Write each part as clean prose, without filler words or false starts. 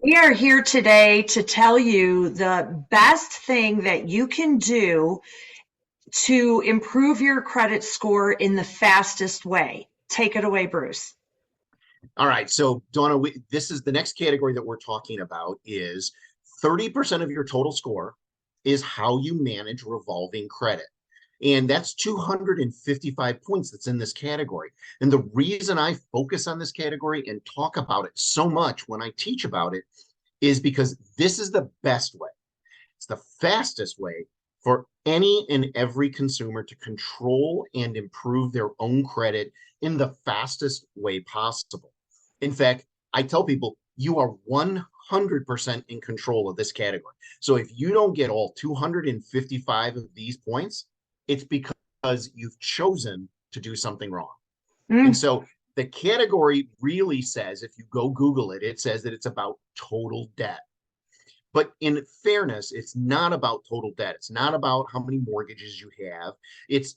We are here today to tell you the best thing that you can do to improve your credit score in the fastest way. Take it away, Bruce. All right, so Donna, this is the next category that we're talking about is 30% of your total score is how you manage revolving credit. And that's 255 points that's in this category. And the reason I focus on this category and talk about it so much when I teach about it is because this is the best way. It's the fastest way for any and every consumer to control and improve their own credit in the fastest way possible. In fact, I tell people you are 100% in control of this category. So if you don't get all 255 of these points, it's because you've chosen to do something wrong. And Mm. so the category really says, if you go Google it, it says that it's about total debt. But in fairness, it's not about total debt. It's not about how many mortgages you have.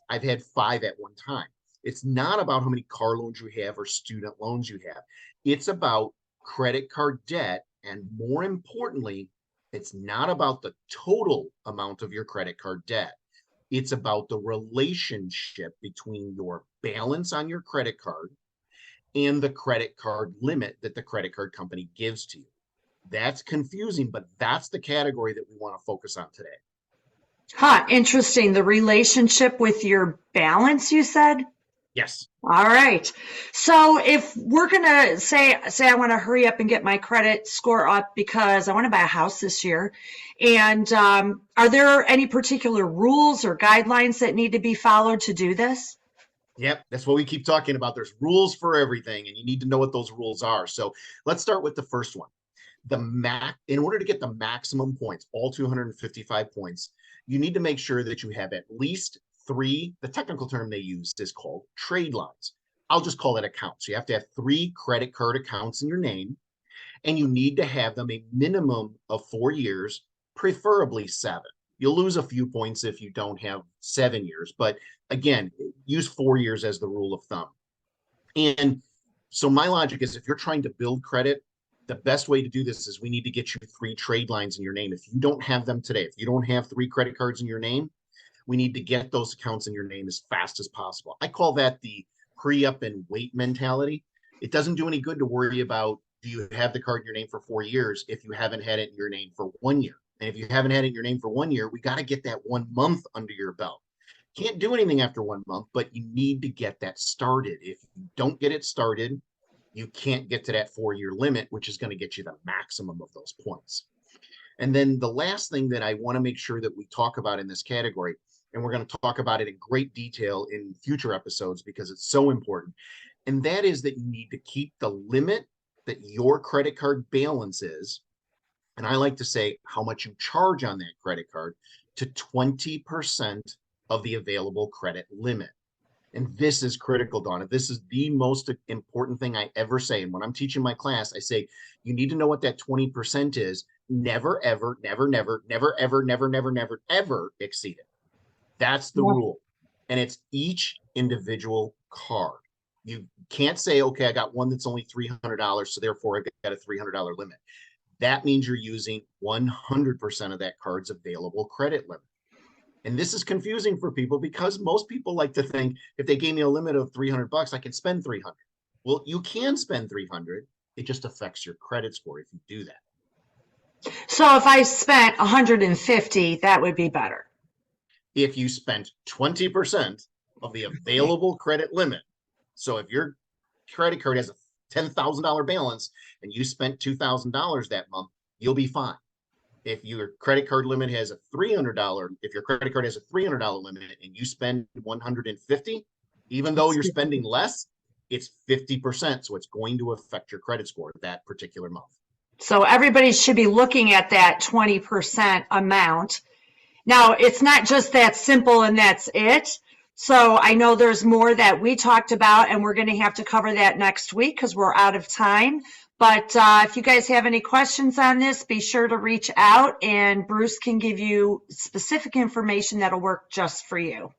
I've had 5 at one time. It's not about how many car loans you have or student loans you have. It's about credit card debt. And more importantly, it's not about the total amount of your credit card debt. It's about the relationship between your balance on your credit card and the credit card limit that the credit card company gives to you. That's confusing, but that's the category that we want to focus on today. Huh, interesting. The relationship with your balance, you said? Yes. All right. So if we're gonna say I want to hurry up and get my credit score up because I want to buy a house this year, and are there any particular rules or guidelines that need to be followed to do this? Yep. That's what we keep talking about. There's rules for everything, and you need to know what those rules are. So let's start with the first one. In order to get the maximum points, all 255 points, you need to make sure that you have at least 3, the technical term they use is called trade lines. I'll just call it accounts. You have to have 3 credit card accounts in your name, and you need to have them a minimum of 4 years, preferably 7. You'll lose a few points if you don't have 7 years, but again, use 4 years as the rule of thumb. And so my logic is if you're trying to build credit, the best way to do this is we need to get you 3 trade lines in your name. If you don't have them today, if you don't have 3 credit cards in your name, we need to get those accounts in your name as fast as possible. I call that the hurry up and wait mentality. It doesn't do any good to worry about, do you have the card in your name for 4 years if you haven't had it in your name for 1 year? And if you haven't had it in your name for 1 year, we got to get that 1 month under your belt. Can't do anything after 1 month, but you need to get that started. If you don't get it started, you can't get to that 4-year limit, which is going to get you the maximum of those points. And then the last thing that I want to make sure that we talk about in this category, and we're going to talk about it in great detail in future episodes because it's so important, and that is that you need to keep the limit that your credit card balance is, and I like to say how much you charge on that credit card, to 20% of the available credit limit. And this is critical, Donna. This is the most important thing I ever say. And when I'm teaching my class, I say, you need to know what that 20% is. Never, ever, never, never, never, ever, never, never, never, ever exceed it. That's the rule. And it's each individual card. You can't say, okay, I got one that's only $300, so therefore I got a $300 limit. That means you're using 100% of that card's available credit limit. And this is confusing for people because most people like to think if they gave me a limit of $300, I can spend 300. Well, you can spend 300. It just affects your credit score if you do that. So if I spent 150, that would be better. If you spent 20% of the available credit limit, so if your credit card has a $10,000 balance and you spent $2,000 that month, you'll be fine. If your credit card limit has a $300, if your credit card has a $300 limit and you spend 150, even though you're spending less, it's 50%. So it's going to affect your credit score that particular month. So everybody should be looking at that 20% amount. Now, it's not just that simple and that's it. So I know there's more that we talked about, and we're going to have to cover that next week because we're out of time. But if you guys have any questions on this, be sure to reach out, and Bruce can give you specific information that'll work just for you.